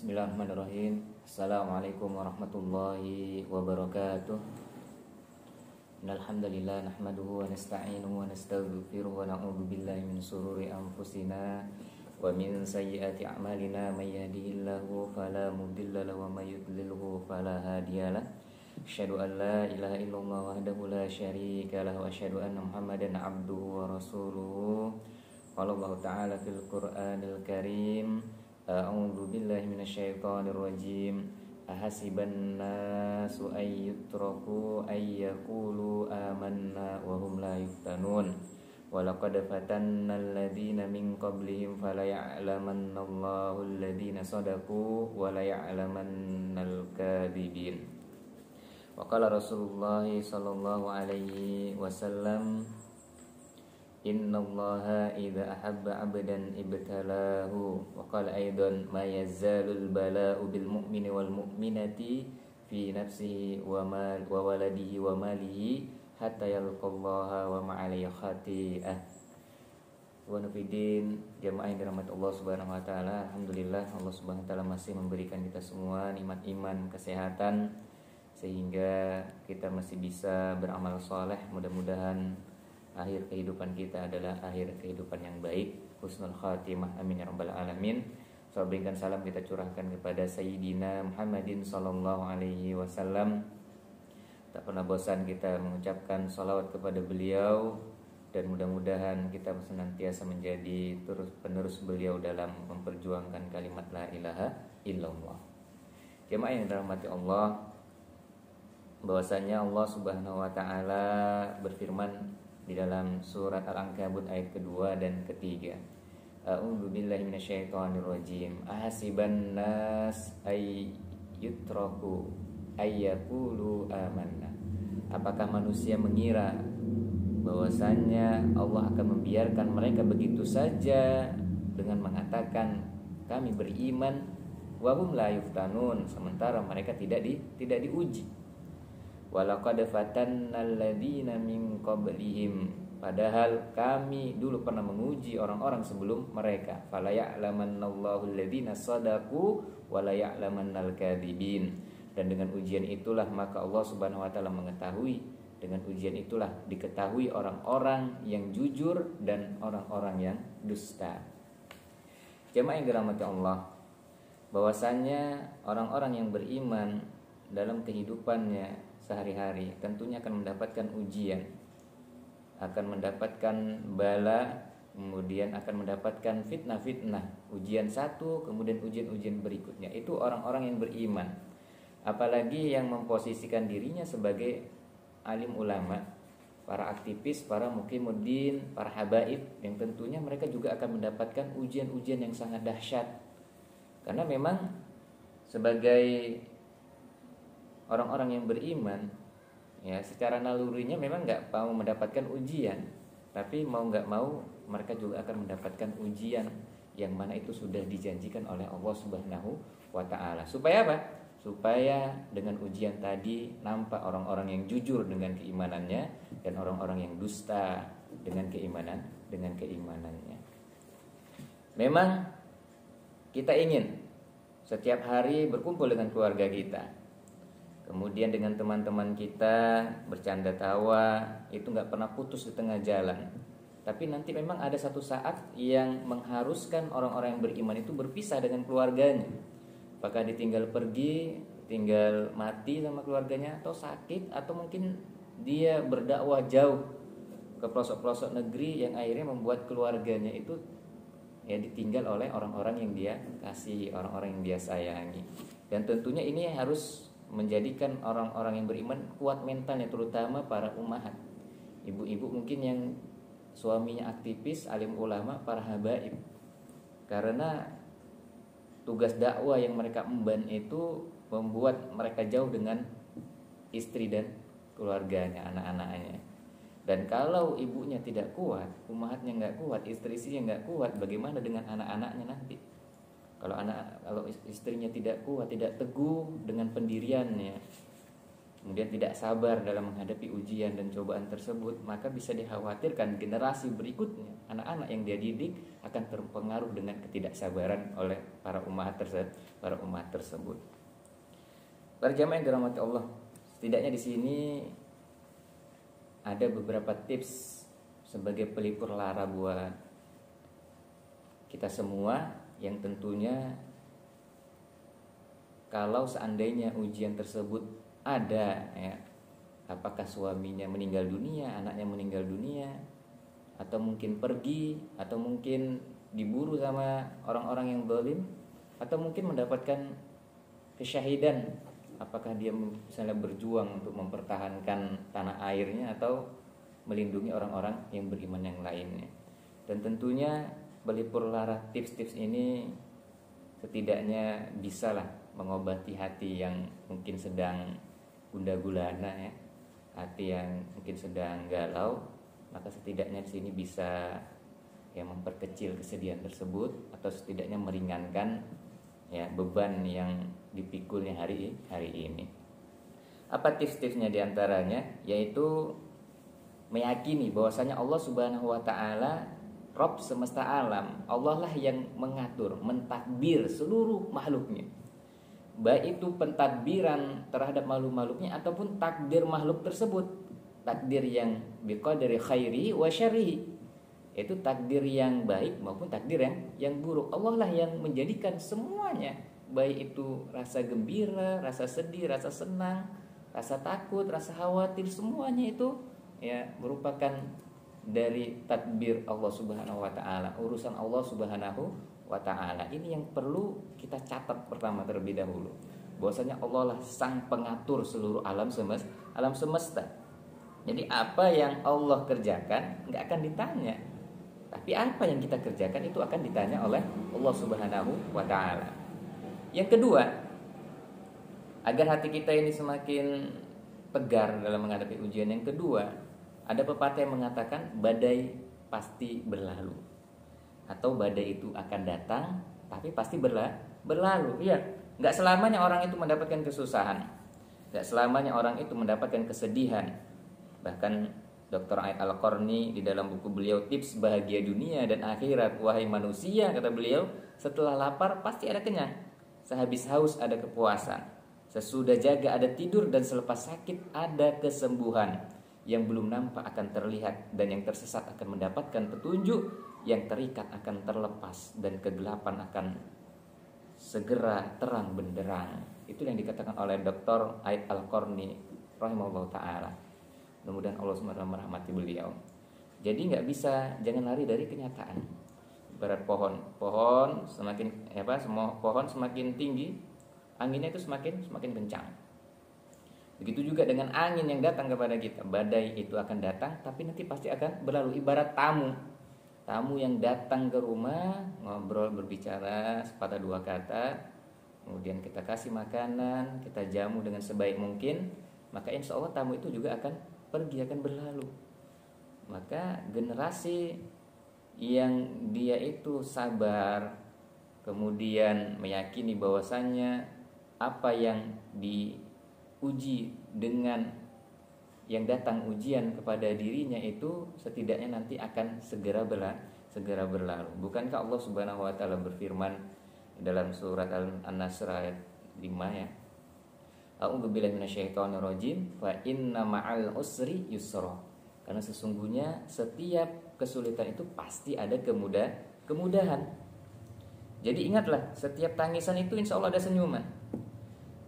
Bismillahirrahmanirrahim. Assalamualaikum warahmatullahi wabarakatuh. Innal hamdalillah nahmaduhu wa nasta'inuhu wa nastaghfiruhu wa na'udzu billahi min shururi anfusina wa min sayyiati a'malina may yahdihillahu fala mudilla lahu wa may yudlilhu fala hadiyalah. Asyhadu an la ilaha illallah wahdahu la syarika lahu wa asyhadu anna Muhammadan abduhu wa rasuluhu. Qala Allah ta'ala fil Qur'anil Karim. A'udzu billahi minasyaitonir rajim. Ahasiban nasu ay yutraku ay yaqulu amanna wa hum la yuftanun. Wa laqad fatanna alladziina min qablihim fala ya'lamanna Allahu alladziina shadaqu wa la ya'lamannal kadzibin. Wa qala Rasulullah sallallahu alaihi wasallam, innallaha idza ahabba 'abdan ibtalahu. Wa qala aidan ma yazalul bala'u bil mu'mini wal mu'minati fi nafsihi wa waladihi wa malihi hatta yalqallaha wa ma'alayhi khati'ah. Wa nafidin jamaah yang dirahmati Allah Subhanahu wa taala. Alhamdulillah Allah Subhanahu wa taala masih memberikan kita semua nikmat iman, kesehatan sehingga kita masih bisa beramal saleh. Mudah-mudahan akhir kehidupan kita adalah akhir kehidupan yang baik, husnul khatimah, amin ya rabbal alamin. Berikan salam kita curahkan kepada Sayyidina Muhammadin sallallahu alaihi wasallam. Tak pernah bosan kita mengucapkan salawat kepada beliau, dan mudah-mudahan kita senantiasa menjadi penerus beliau dalam memperjuangkan kalimat la ilaha illallah. Jemaah yang dirahmati Allah, bahwasanya Allah Subhanahu wa taala berfirman di dalam surat Al-Ankabut ayat kedua dan ketiga. A'udzu billahi minasyaitonir rajim. Ahasiban nas ay yutraku ay yaqulu amanna. Apakah manusia mengira bahwasanya Allah akan membiarkan mereka begitu saja dengan mengatakan kami beriman, wa hum la yuftanun, sementara mereka tidak diuji. Walaqad fatannal ladzina min qablihim, padahal kami dulu pernah menguji orang-orang sebelum mereka. Fala ya'lamannallahu alladzina shadaqu wa la ya'lamannal kadzibin. Dan dengan ujian itulah maka Allah Subhanahu wa taala mengetahui, dengan ujian itulah diketahui orang-orang yang jujur dan orang-orang yang dusta. Jemaah yang dirahmati Allah, bahwasanya orang-orang yang beriman dalam kehidupannya sehari-hari tentunya akan mendapatkan ujian, akan mendapatkan bala, kemudian akan mendapatkan fitnah-fitnah, ujian satu kemudian ujian-ujian berikutnya. Itu orang-orang yang beriman, apalagi yang memposisikan dirinya sebagai alim ulama, para aktivis, para muqimuddin, para habaib, yang tentunya mereka juga akan mendapatkan ujian-ujian yang sangat dahsyat. Karena memang sebagai orang-orang yang beriman, ya secara nalurinya memang nggak mau mendapatkan ujian, tapi mau nggak mau mereka juga akan mendapatkan ujian yang mana itu sudah dijanjikan oleh Allah Subhanahu wa taala. Supaya apa? Supaya dengan ujian tadi nampak orang-orang yang jujur dengan keimanannya dan orang-orang yang dusta dengan keimanannya. Memang kita ingin setiap hari berkumpul dengan keluarga kita, kemudian dengan teman-teman kita bercanda tawa, itu nggak pernah putus di tengah jalan. Tapi nanti memang ada satu saat yang mengharuskan orang-orang yang beriman itu berpisah dengan keluarganya. Apakah ditinggal pergi, tinggal mati sama keluarganya, atau sakit, atau mungkin dia berdakwah jauh ke pelosok-pelosok negeri yang akhirnya membuat keluarganya itu ya ditinggal oleh orang-orang yang dia kasih, orang-orang yang dia sayangi. Dan tentunya ini harus menjadikan orang-orang yang beriman kuat mentalnya, terutama para ummahat, ibu-ibu mungkin yang suaminya aktivis, alim ulama, para habaib. Karena tugas dakwah yang mereka emban itu membuat mereka jauh dengan istri dan keluarganya, anak-anaknya. Dan kalau ibunya tidak kuat, ummahatnya nggak kuat, istrinya nggak kuat, bagaimana dengan anak-anaknya nanti? Kalau istrinya tidak kuat, tidak teguh dengan pendiriannya, kemudian tidak sabar dalam menghadapi ujian dan cobaan tersebut, maka bisa dikhawatirkan generasi berikutnya, anak-anak yang dia didik akan terpengaruh dengan ketidaksabaran oleh para umat tersebut. Para jamaah yang dirahmati Allah, setidaknya di sini ada beberapa tips sebagai pelipur lara buat kita semua, yang tentunya kalau seandainya ujian tersebut ada, ya, apakah suaminya meninggal dunia, anaknya meninggal dunia, atau mungkin pergi, atau mungkin diburu sama orang-orang yang zalim, atau mungkin mendapatkan kesyahidan, apakah dia misalnya berjuang untuk mempertahankan tanah airnya atau melindungi orang-orang yang beriman yang lainnya. Dan tentunya pelipur lara tips-tips ini setidaknya bisalah mengobati hati yang mungkin sedang gundah gulana, ya, hati yang mungkin sedang galau, maka setidaknya di sini bisa ya memperkecil kesedihan tersebut, atau setidaknya meringankan ya beban yang dipikulnya hari ini. Apa tips-tipsnya diantaranya? Yaitu meyakini bahwasanya Allah Subhanahu wa taala Rabb semesta alam. Allah lah yang mengatur, mentakdir seluruh makhluknya, baik itu pentadbiran terhadap makhluk-makhluknya ataupun takdir makhluk tersebut, takdir yang biqadri khairi wa syarri, itu takdir yang baik maupun takdir yang buruk. Allah lah yang menjadikan semuanya, baik itu rasa gembira, rasa sedih, rasa senang, rasa takut, rasa khawatir, semuanya itu ya merupakan dari takdir Allah Subhanahu wa taala, urusan Allah Subhanahu wa ta'ala. Ini yang perlu kita catat pertama terlebih dahulu, bahwasanya Allah lah sang pengatur seluruh alam semesta. Jadi apa yang Allah kerjakan nggak akan ditanya, tapi apa yang kita kerjakan itu akan ditanya oleh Allah Subhanahu wa ta'ala. Yang kedua, agar hati kita ini semakin tegar dalam menghadapi ujian, yang kedua, ada pepatah yang mengatakan badai pasti berlalu, atau badai itu akan datang tapi pasti berlalu. Ya, nggak selamanya orang itu mendapatkan kesusahan, nggak selamanya orang itu mendapatkan kesedihan. Bahkan Dr. Ait Al-Qarni di dalam buku beliau Tips Bahagia Dunia dan Akhirat, wahai manusia, kata beliau, setelah lapar pasti ada kenyang, sehabis haus ada kepuasan, sesudah jaga ada tidur, dan selepas sakit ada kesembuhan. Yang belum nampak akan terlihat, dan yang tersesat akan mendapatkan petunjuk, yang terikat akan terlepas, dan kegelapan akan segera terang benderang. Itu yang dikatakan oleh Dr. Ait Al-Qarni rahimahullah ta'ala. Mudah-mudahan Allah SWT merahmati beliau. Jadi nggak bisa, jangan lari dari kenyataan. Ibarat pohon semakin semua pohon semakin tinggi, anginnya itu semakin kencang. Begitu juga dengan angin yang datang kepada kita. Badai itu akan datang, tapi nanti pasti akan berlalu. Ibarat tamu yang datang ke rumah, ngobrol, berbicara sepatah dua kata, kemudian kita kasih makanan, kita jamu dengan sebaik mungkin, maka insya Allah tamu itu juga akan pergi, akan berlalu. Maka generasi yang dia itu sabar, kemudian meyakini bahwasannya apa yang diuji dengan yang datang ujian kepada dirinya itu setidaknya nanti akan segera berlalu. Bukankah Allah Subhanahu wa taala berfirman dalam surat An-Nasr ayat 5, ya, A'udzubillahi minasyaitonirrajim, fa inna ma'al usri yusra. Karena sesungguhnya setiap kesulitan itu pasti ada kemudahan. Jadi ingatlah, setiap tangisan itu insya Allah ada senyuman.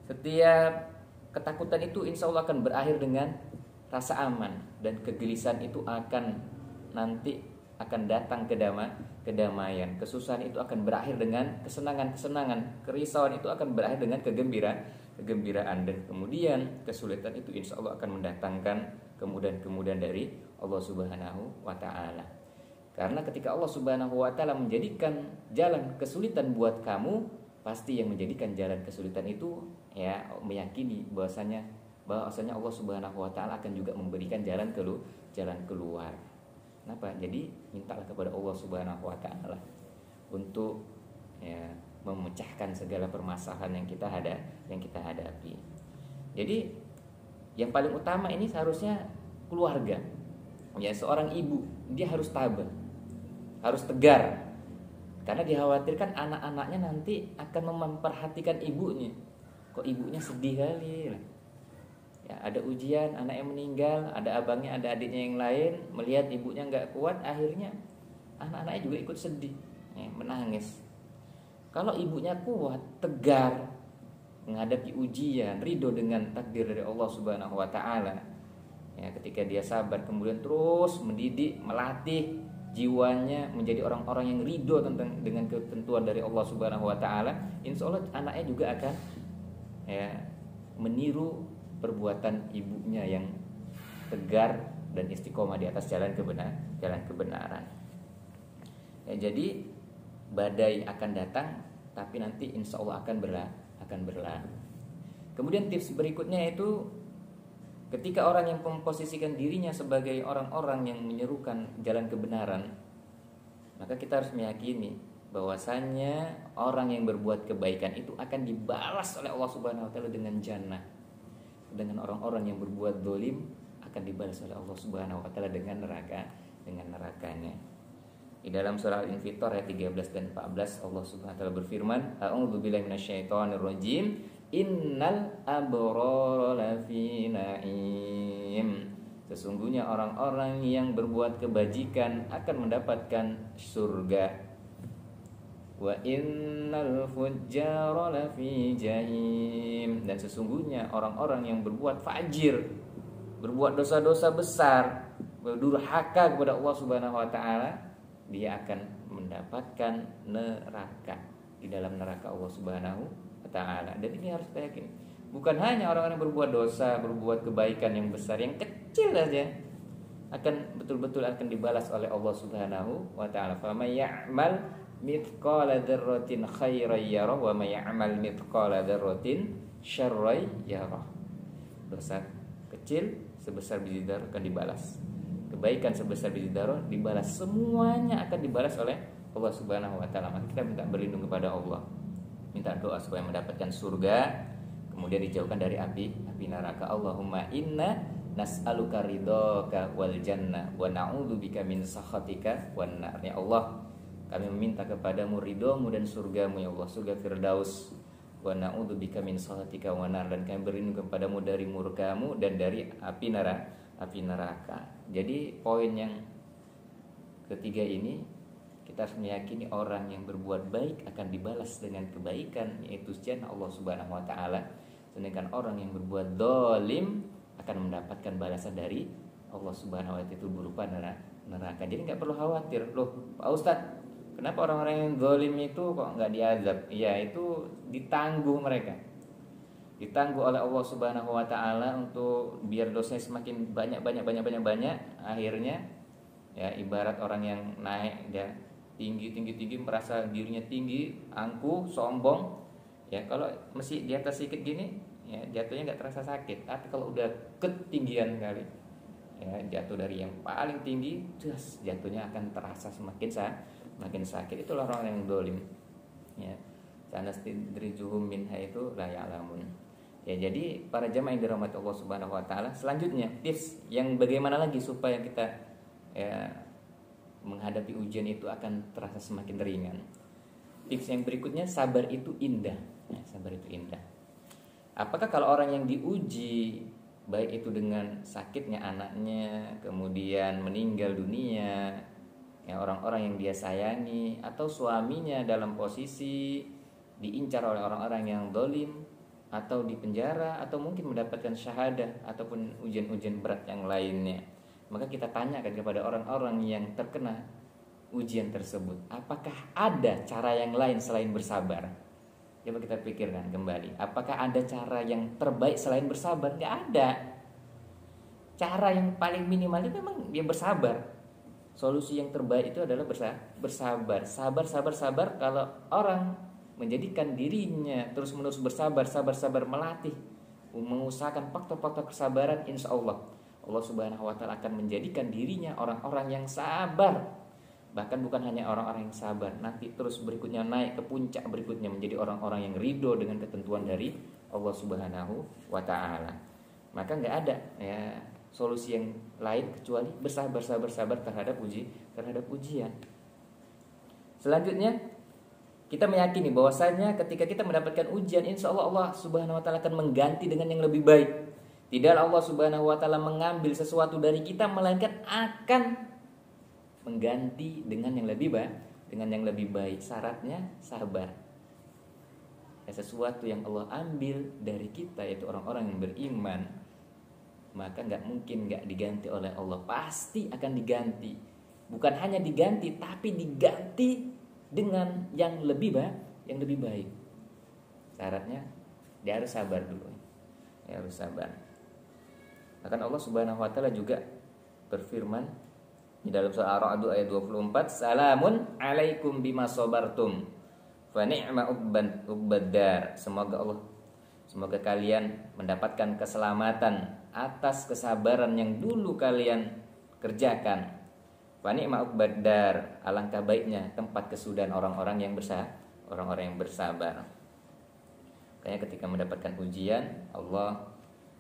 Setiap ketakutan itu insya Allah akan berakhir dengan rasa aman, dan kegelisahan itu akan datang kedamaian. Kesusahan itu akan berakhir dengan kesenangan. Kerisauan itu akan berakhir dengan kegembiraan, dan kemudian kesulitan itu insya Allah akan mendatangkan kemudahan dari Allah Subhanahu wa ta'ala. Karena ketika Allah Subhanahu wa ta'ala menjadikan jalan kesulitan buat kamu, pasti yang menjadikan jalan kesulitan itu ya meyakini bahwasanya Allah Subhanahu wa ta'ala akan juga memberikan jalan keluar. Kenapa? Jadi mintalah kepada Allah Subhanahu wa ta'ala untuk ya memecahkan segala permasalahan yang kita hadapi. Jadi Yang paling utama ini seharusnya keluarga. Ya, seorang ibu dia harus tabah, harus tegar, karena dikhawatirkan anak-anaknya nanti akan memperhatikan ibunya. Kok ibunya sedih kali? Ya, ada ujian, anaknya meninggal, ada abangnya, ada adiknya yang lain, melihat ibunya nggak kuat, akhirnya anak-anaknya juga ikut sedih, ya, menangis. Kalau ibunya kuat, tegar, menghadapi ujian, ridho dengan takdir dari Allah Subhanahu wa taala. Ya, ketika dia sabar kemudian terus mendidik, melatih jiwanya menjadi orang-orang yang ridho dengan ketentuan dari Allah Subhanahu wa taala, insya Allah anaknya juga akan ya meniru perbuatan ibunya yang tegar dan istiqomah di atas jalan kebenaran. Ya, jadi badai akan datang, tapi nanti insya Allah akan berlalu. Kemudian tips berikutnya itu, ketika orang yang memposisikan dirinya sebagai orang-orang yang menyerukan jalan kebenaran, maka kita harus meyakini bahwasannya orang yang berbuat kebaikan itu akan dibalas oleh Allah Subhanahu wa taala dengan jannah. Dengan orang-orang yang berbuat zalim akan dibalas oleh Allah Subhanahu wa taala dengan nerakanya. Di dalam surah Al-Infitar ayat 13 dan 14 Allah Subhanahu wa taala berfirman, A'udzubillahi minasyaitonirrajim, innal abrara lafi na'im. Sesungguhnya orang-orang yang berbuat kebajikan akan mendapatkan surga. Wa innal fujjara lafi jahim. Dan sesungguhnya orang-orang yang berbuat fajir, berbuat dosa-dosa besar, berdurhaka kepada Allah Subhanahu wa taala, dia akan mendapatkan neraka, di dalam neraka Allah Subhanahu wa taala. Dan ini harus kita yakin, bukan hanya orang-orang yang berbuat dosa, berbuat kebaikan yang besar, yang kecil saja akan betul-betul akan dibalas oleh Allah Subhanahu wa taala. Fa may ya'mal mithqala dzarratin khairan yarah wa may ya'mal mithqala dzarratin syarran yarah. Dosa kecil sebesar biji zarah akan dibalas, kebaikan sebesar biji zarah dibalas, semuanya akan dibalas oleh Allah Subhanahu wa taala. Maka kita minta berlindung kepada Allah, minta doa supaya mendapatkan surga, kemudian dijauhkan dari api neraka. Allahumma inna nas'aluka ridhaka wal jannah wa na'udzubika min sakhatika wan nar. Ya Allah, kami meminta kepadamu ridhomu dan surgamu ya Allah, surga Firdaus. Wa na'udzubika min sakhatika wan nar, dan kami berlindung kepadamu dari murkamu dan dari api neraka. Jadi poin yang ketiga ini, kita harus meyakini orang yang berbuat baik akan dibalas dengan kebaikan, yaitu jannah Allah Subhanahu wa taala. Sedangkan orang yang berbuat zalim akan mendapatkan balasan dari Allah Subhanahu wa taala, itu berupa neraka. Jadi enggak perlu khawatir, loh Pak Ustadz, kenapa orang-orang yang zalim itu kok enggak diazab? Ya, itu ditangguh mereka. Ditangguh oleh Allah Subhanahu wa taala untuk biar dosanya semakin banyak, akhirnya ya ibarat orang yang naik dia tinggi merasa dirinya tinggi, angkuh, sombong. Ya, kalau masih di atas sedikit gini, ya jatuhnya enggak terasa sakit. Tapi kalau udah ketinggian kali, ya jatuh dari yang paling tinggi, jatuhnya akan terasa semakin sakit. Itulah orang yang zalim. Ya, sanastidrijuhum minha itu la ya'lamun. Ya, jadi para jamaah yang dirahmati Allah Subhanahu wa taala, selanjutnya tips yang bagaimana lagi supaya kita ya menghadapi ujian itu akan terasa semakin ringan. Tips yang berikutnya, sabar itu indah. Ya, sabar itu indah. Apakah kalau orang yang diuji, baik itu dengan sakitnya anaknya, kemudian meninggal dunia, ya orang-orang yang dia sayangi, atau suaminya dalam posisi diincar oleh orang-orang yang zalim, atau di penjara, atau mungkin mendapatkan syahadah, ataupun ujian-ujian berat yang lainnya, maka kita tanyakan kepada orang-orang yang terkena ujian tersebut, apakah ada cara yang lain selain bersabar? Coba kita pikirkan kembali, apakah ada cara yang terbaik selain bersabar? Nggak ada. Cara yang paling minimal itu memang dia bersabar. Solusi yang terbaik itu adalah bersabar. Sabar. Kalau orang menjadikan dirinya terus-menerus bersabar, melatih, mengusahakan faktor-faktor kesabaran, insya Allah Subhanahu wa taala akan menjadikan dirinya orang-orang yang sabar. Bahkan bukan hanya orang-orang yang sabar, nanti terus berikutnya naik ke puncak berikutnya menjadi orang-orang yang ridho dengan ketentuan dari Allah Subhanahu wa taala. maka nggak ada ya solusi yang lain kecuali bersabar terhadap ujian. Selanjutnya kita meyakini bahwasanya ketika kita mendapatkan ujian, insya Allah Allah Subhanahu Wa Taala akan mengganti dengan yang lebih baik. Tidak Allah Subhanahu Wa Taala mengambil sesuatu dari kita, melainkan akan mengganti dengan yang lebih baik. Syaratnya sabar. Ya, sesuatu yang Allah ambil dari kita, yaitu orang-orang yang beriman, maka nggak mungkin nggak diganti oleh Allah. Pasti akan diganti. Bukan hanya diganti, tapi diganti dengan yang lebih baik. Syaratnya dia harus sabar dulu. Dia harus sabar. Bahkan Allah Subhanahu Wa Taala juga berfirman di dalam surah Ar-Ra'd ayat 24, "Salamun alaikum bima sabartum, fa ni'ma ubbad-dar." Semoga kalian mendapatkan keselamatan atas kesabaran yang dulu kalian kerjakan. Fa ni'ma ubbad-dar, alangkah baiknya tempat kesudahan orang-orang yang bersabar. Makanya ketika mendapatkan ujian, Allah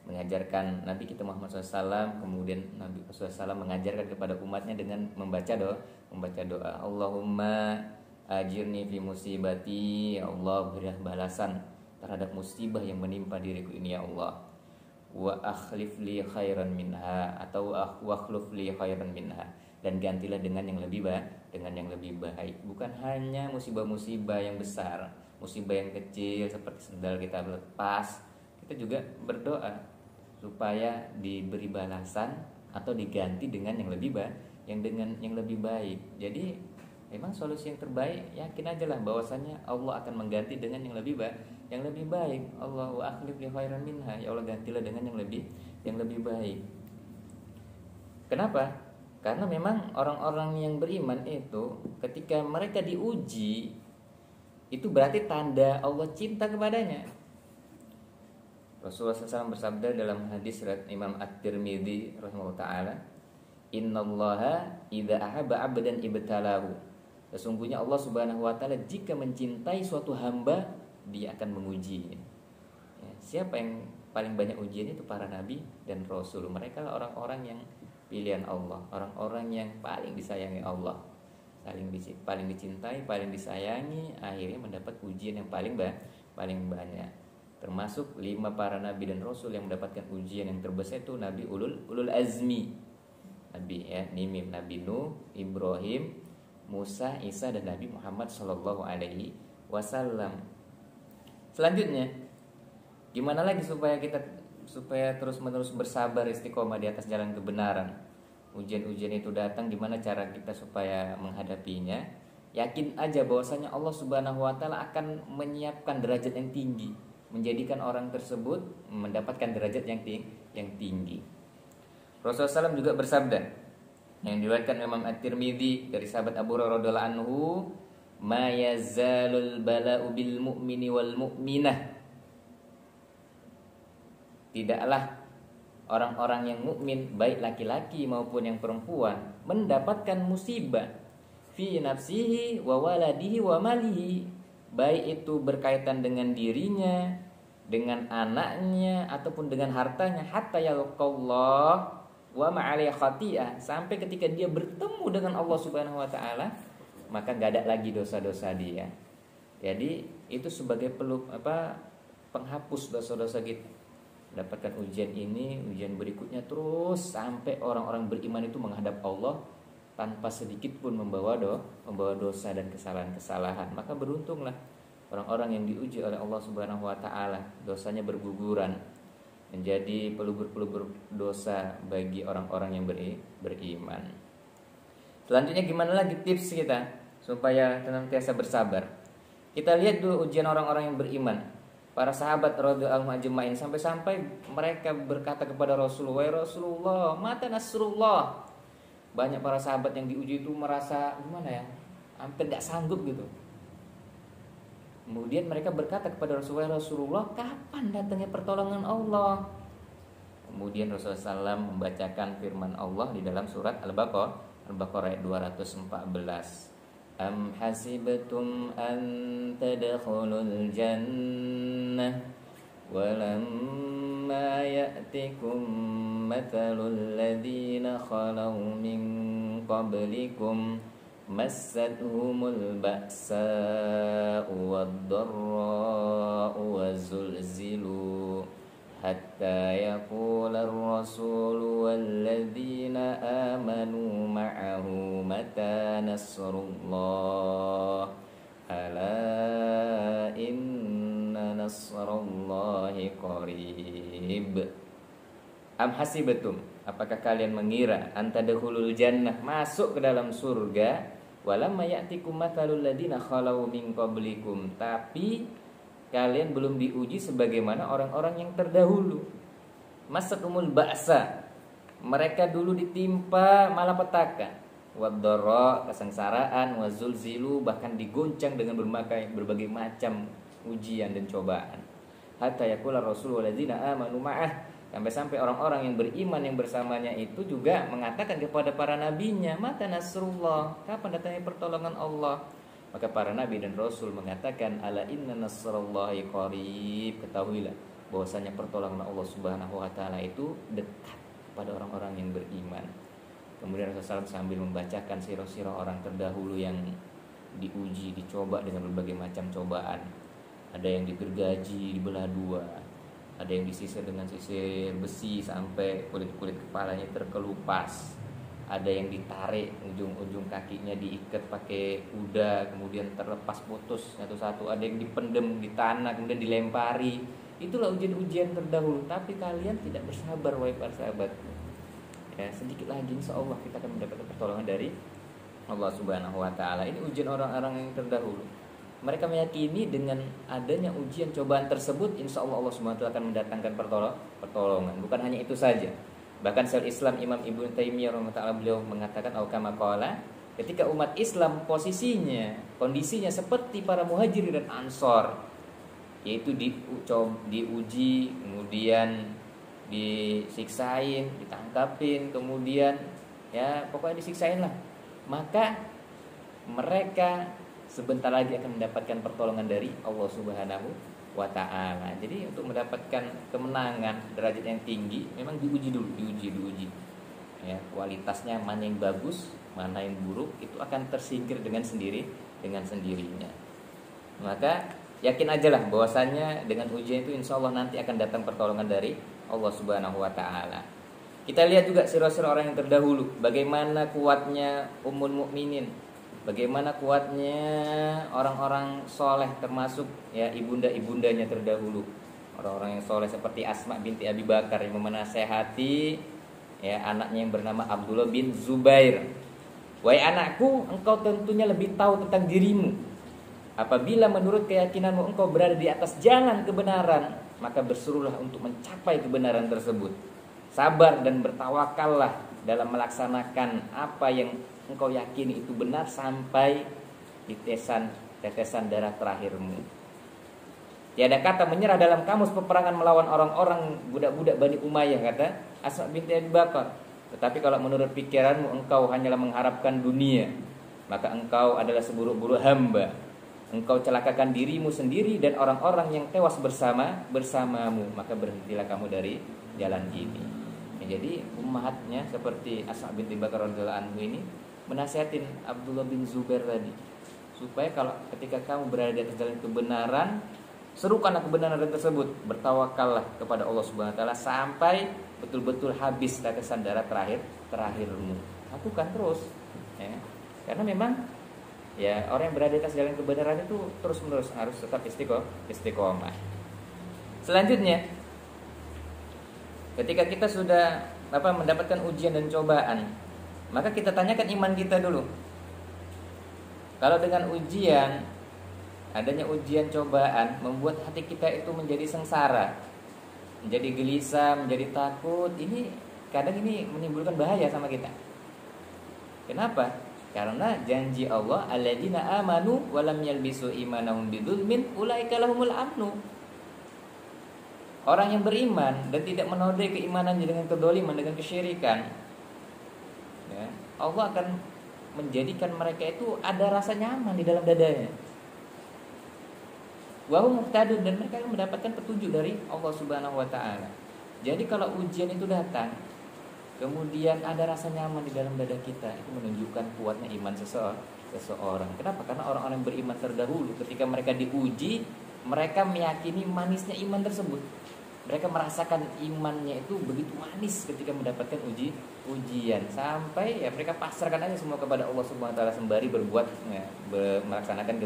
mengajarkan Nabi kita Muhammad SAW, kemudian Nabi SAW mengajarkan kepada umatnya dengan membaca doa. Allahumma ajirni fi musibati, ya Allah berilah balasan terhadap musibah yang menimpa diriku ini ya Allah. Wa akhlif li khairan minha, atau wa akhluf li khairan minha, dan gantilah dengan yang lebih baik. Bukan hanya musibah-musibah yang besar, musibah yang kecil seperti sendal kita lepas, kita juga berdoa supaya diberi balasan atau diganti dengan yang lebih baik. Jadi memang solusi yang terbaik, yakin aja lah bahwasanya Allah akan mengganti dengan yang lebih baik. Allahu akhlif li khairan minha, ya Allah gantilah dengan yang lebih baik. Kenapa? Karena memang orang-orang yang beriman itu ketika mereka diuji, itu berarti tanda Allah cinta kepadanya. Rasulullah SAW bersabda dalam hadis riwayat Imam At-Tirmidzi rahimahullah taala, "Innallaha idza ahabba 'abdan ibtalahu." Sesungguhnya Allah Subhanahu wa taala jika mencintai suatu hamba, dia akan menguji. Ya, siapa yang paling banyak ujian itu para nabi dan rasul. Mereka lah orang-orang yang pilihan Allah, orang-orang yang paling disayangi Allah, paling dicintai, paling disayangi, akhirnya mendapat ujian yang paling banyak. Termasuk 5 para nabi dan rasul yang mendapatkan ujian yang terbesar itu nabi ulul azmi. Nabi Nuh, Ibrahim, Musa, Isa, dan Nabi Muhammad sallallahu alaihi wasallam. Selanjutnya, gimana lagi supaya terus-menerus bersabar istiqomah di atas jalan kebenaran? Ujian-ujian itu datang, gimana cara kita supaya menghadapinya? Yakin aja bahwasanya Allah Subhanahu wa taala akan menyiapkan derajat yang tinggi, menjadikan orang tersebut mendapatkan derajat yang tinggi. Rasulullah SAW juga bersabda yang diriwayatkan Imam At-Tirmidzi dari sahabat Abu Hurairah radhiyallahu anhu, "Ma yazalul bala'u bil mu'mini wal mu'minah." Tidaklah orang-orang yang mukmin, baik laki-laki maupun yang perempuan, mendapatkan musibah fi nafsihi wa waladihi wa malihi, baik itu berkaitan dengan dirinya, dengan anaknya, ataupun dengan hartanya, hatta yalqallah wa ma'alaihi khati'ah, sampai ketika dia bertemu dengan Allah Subhanahu wa taala, maka enggak ada lagi dosa-dosa dia. Jadi itu sebagai penghapus dosa-dosa kita. Mendapatkan ujian ini, ujian berikutnya, terus sampai orang-orang beriman itu menghadap Allah tanpa sedikit pun membawa dosa dan kesalahan-kesalahan. Maka beruntunglah orang-orang yang diuji oleh Allah Subhanahu wa taala, dosanya berguguran, menjadi pelubur-pelubur dosa bagi orang-orang yang beriman. Selanjutnya gimana lagi tips kita supaya senantiasa bersabar? Kita lihat dulu ujian orang-orang yang beriman. Para sahabat radhiyallahu ajmain sampai mereka berkata kepada Rasulullah, "Ya Rasulullah, mata nasrullah." Banyak para sahabat yang diuji itu merasa gimana ya, hampir gak sanggup gitu. Kemudian mereka berkata kepada Rasulullah, "Kapan datangnya pertolongan Allah?" Kemudian Rasulullah SAW membacakan firman Allah di dalam surat Al-Baqarah ayat 214. Am hasibtum an tadkhulul jannah walam Alamma ya'tikum mathalul ladzina khalau min qablikum massathumul ba'sa'u wad-dharra'u wazulzilu hatta yaqula ar-rasulu walladzina amanu ma'ahu mata nasrullah ala inna nasrallahi qarib. Am hasibatum, apakah kalian mengira antadkhulul jannah, masuk ke dalam surga, walamma ya'tikum mathalul ladina khalau min qablikum, tapi kalian belum diuji sebagaimana orang-orang yang terdahulu. Masatumul ba'sa, mereka dulu ditimpa malapetaka, wadh-dharra, kesengsaraan, wazulzilu, bahkan digoncang dengan berbagai macam ujian dan cobaan. Hatta yaqula rasul walladzina amanu ma'ah, sampai orang-orang yang beriman yang bersamanya itu juga mengatakan kepada para nabinya, mata nasrullah, kapan datangnya pertolongan Allah? Maka para nabi dan rasul mengatakan, ala inna nasrallahi qarib, ketahuilah bahwasanya pertolongan Allah Subhanahu wa taala itu dekat pada orang-orang yang beriman. Kemudian Rasulullah SAW sambil membacakan sirah-sirah orang terdahulu yang diuji, dicoba dengan berbagai macam cobaan. Ada yang digergaji, dibelah dua, ada yang disisir dengan sisir besi sampai kulit-kulit kepalanya terkelupas, ada yang ditarik ujung-ujung kakinya diikat pakai kuda kemudian terlepas putus satu-satu, ada yang dipendem di tanah kemudian dilempari. Itulah ujian-ujian terdahulu. Tapi kalian tidak bersabar wahai para sahabat. Ya, sedikit lagi insyaallah kita akan mendapatkan pertolongan dari Allah Subhanahu wa taala. Ini ujian orang-orang yang terdahulu. Mereka meyakini dengan adanya ujian cobaan tersebut insyaallah Allah Subhanahu wa taala akan mendatangkan pertolongan. Bukan hanya itu saja. Bahkan Syekhul Islam Imam Ibnu Taimiyah rahimahullah beliau mengatakan kama qala, ketika umat Islam kondisinya seperti para muhajirin dan ansor, yaitu diuji, kemudian disiksain, ditangkapin, kemudian ya pokoknya disiksain lah, maka mereka sebentar lagi akan mendapatkan pertolongan dari Allah Subhanahu wa ta'ala. Jadi untuk mendapatkan kemenangan, derajat yang tinggi, memang diuji dulu, diuji. Ya, kualitasnya mana yang bagus, mana yang buruk, itu akan tersingkir dengan sendirinya. Maka yakin aja lah bahwasanya dengan ujian itu insya Allah nanti akan datang pertolongan dari Allah Subhanahu wa ta'ala. Kita lihat juga sirah-sirah orang yang terdahulu, bagaimana kuatnya Ummul Mukminin, bagaimana kuatnya orang-orang soleh, termasuk ya ibunda-ibundanya terdahulu, orang-orang yang soleh seperti Asma binti Abi Bakar yang menasehati ya anaknya yang bernama Abdullah bin Zubair. Wahai anakku, engkau tentunya lebih tahu tentang dirimu. Apabila menurut keyakinanmu engkau berada di atas jalan kebenaran, maka berserulah untuk mencapai kebenaran tersebut. Sabar dan bertawakallah dalam melaksanakan apa yang engkau yakini itu benar sampai tetesan darah terakhirmu. Tiada kata menyerah dalam kamus peperangan melawan orang-orang budak-budak Bani Umayyah, kata Asma binti Abi Bakar. Tetapi kalau menurut pikiranmu engkau hanyalah mengharapkan dunia, maka engkau adalah seburuk-buruk hamba. Engkau celakakan dirimu sendiri dan orang-orang yang tewas bersamamu, maka berhentilah kamu dari jalan ini. Ya, jadi ummahatnya seperti Asma binti Bakar radhiyallahu anhu ini menasihatin Abdullah bin Zubair tadi, supaya kalau ketika kamu berada di atas jalan kebenaran, serukanlah kebenaran tersebut, bertawakallah kepada Allah Subhanahu wa taala sampai betul-betul habis tetesan darah terakhirmu. Lakukan terus ya. Karena memang ya orang yang berada di atas jalan kebenaran itu terus-menerus harus tetap istiqomah. Selanjutnya, ketika kita sudah mendapatkan ujian dan cobaan, maka kita tanyakan iman kita dulu. Kalau dengan ujian, adanya ujian cobaan membuat hati kita itu menjadi sengsara, menjadi gelisah, menjadi takut, ini kadang ini menimbulkan bahaya sama kita. Kenapa? Karena janji Allah, alladzina amanu wa lam yalbisu imanahum bidzulmin ulaika lahumul amnu. Orang yang beriman dan tidak menodai keimanannya dengan kedzaliman, dengan kesyirikan, ya, Allah akan menjadikan mereka itu ada rasa nyaman di dalam dadanya. Wa hum muhtadun, dan mereka akan mendapatkan petunjuk dari Allah Subhanahu wa taala. Jadi kalau ujian itu datang, kemudian ada rasa nyaman di dalam dada kita, itu menunjukkan kuatnya iman seseorang. Kenapa? Karena orang-orang yang beriman terdahulu ketika mereka diuji, mereka meyakini manisnya iman tersebut. Mereka merasakan imannya itu begitu manis ketika mendapatkan ujian, sampai ya mereka pasrahkan aja semua kepada Allah Subhanahu wa taala sembari berbuat ya, melaksanakan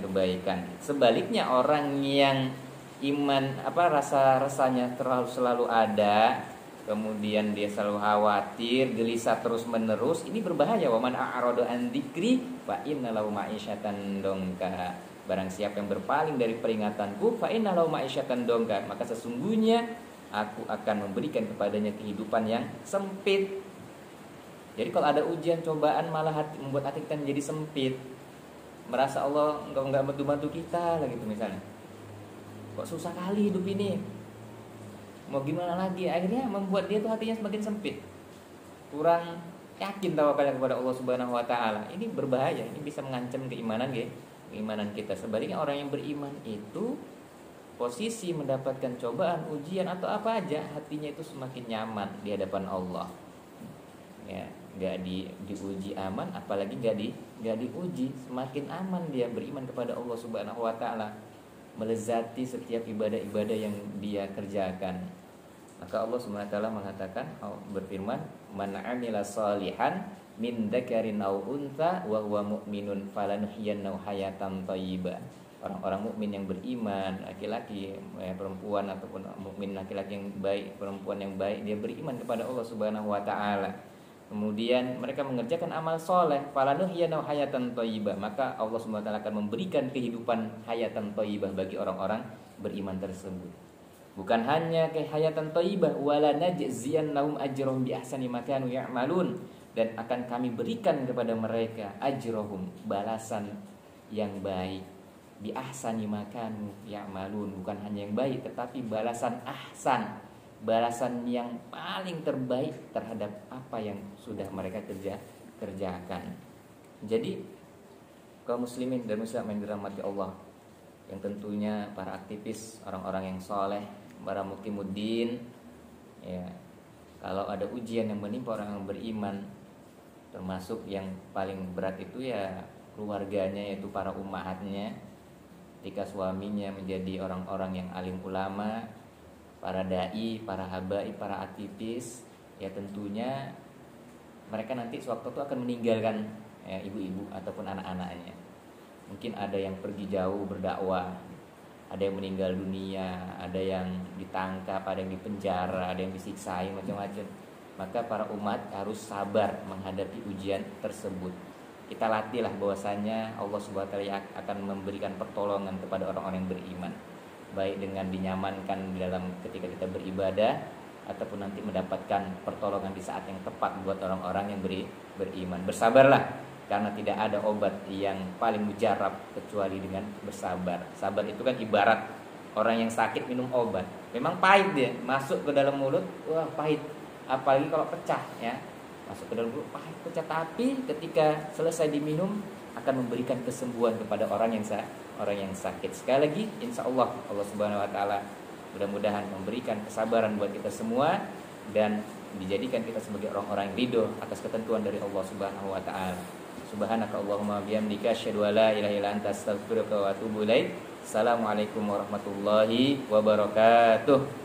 kebaikan. Sebaliknya orang yang iman rasa-rasanya selalu ada, kemudian dia selalu khawatir, gelisah terus-menerus, ini berbahaya. Wa man a'rada an dzikri fa inna lahu ma'isyatan dongka. Barang siapa yang berpaling dari peringatanku, fa inna lahu ma'isyatan dongka, maka sesungguhnya aku akan memberikan kepadanya kehidupan yang sempit. Jadi kalau ada ujian cobaan malah membuat hati kita menjadi sempit, merasa Allah enggak bantu kita lah gitu misalnya. Kok susah kali hidup ini, mau gimana lagi, akhirnya membuat dia tuh hatinya semakin sempit, kurang yakin tawakalnya kepada Allah Subhanahu wa taala. Ini berbahaya, ini bisa mengancam keimanan kita. Sebaliknya orang yang beriman itu posisi mendapatkan cobaan, ujian atau apa aja, hatinya itu semakin nyaman di hadapan Allah. Ya, enggak diuji aman, apalagi enggak diuji, semakin aman dia beriman kepada Allah Subhanahu wa taala, melezati setiap ibadah-ibadah yang dia kerjakan. Maka Allah Subhanahu wa taala mengatakan, berfirman, "Man 'amila shalihan min dzakarin aw untha wa huwa mu'minun falanuhyiyannahu hayatan thayyibah." Orang-orang mukmin yang beriman, laki-laki, perempuan ataupun mukmin laki-laki yang baik, perempuan yang baik, dia beriman kepada Allah Subhanahu wa taala. Kemudian mereka mengerjakan amal soleh, falanuhyiyannahu hayatan thayyibah, maka Allah Subhanahu wa taala akan memberikan kehidupan hayatan thayyibah bagi orang-orang beriman tersebut. Bukan hanya hayatan thayyibah, wala najziyannahum ajrahum bi ahsani ma kanu ya'malun, dan akan kami berikan kepada mereka ajrahum, balasan yang baik, bi ahsani ma kanu ya'malun, bukan hanya yang baik tetapi balasan ahsan, balasan yang paling terbaik terhadap apa yang sudah mereka kerjakan. Jadi kaum muslimin dan muslimat yang dirahmati Allah, yang tentunya para aktivis, orang-orang yang soleh, para muqimuddin, ya, kalau ada ujian yang menimpa orang yang beriman, termasuk yang paling berat itu ya keluarganya, yaitu para ummahatnya, ketika suaminya menjadi orang-orang yang alim ulama, para dai, para habaib, para aktivis, ya tentunya mereka nanti sewaktu itu akan meninggalkan ya, ibu-ibu ataupun anak-anaknya. Mungkin ada yang pergi jauh berdakwah, ada yang meninggal dunia, ada yang ditangkap, ada yang dipenjara, ada yang disiksain macam-macam. Maka para umat harus sabar menghadapi ujian tersebut. Kita latihlah bahwasanya Allah Subhanahu wa taala akan memberikan pertolongan kepada orang-orang yang beriman, baik dengan dinyamankan di dalam ketika kita beribadah, ataupun nanti mendapatkan pertolongan di saat yang tepat buat orang-orang yang beriman. Bersabarlah, karena tidak ada obat yang paling mujarab kecuali dengan bersabar. Sabar itu kan ibarat orang yang sakit minum obat. Memang pahit dia, masuk ke dalam mulut, wah pahit. Apalagi kalau pecah ya, masuk ke dalam mulut pahit, pecah. Tapi ketika selesai diminum akan memberikan kesembuhan kepada orang yang sakit. Sekali lagi, insya Allah Allah Subhanahu wa taala mudah-mudahan memberikan kesabaran buat kita semua, dan dijadikan kita sebagai orang-orang yang ridho atas ketentuan dari Allah Subhanahu wa taala. Subhanaka Allahumma bihamdika asyhadu an la ilaha illa anta astaghfiruka wa atubu ilaik. Assalamualaikum warahmatullahi wabarakatuh.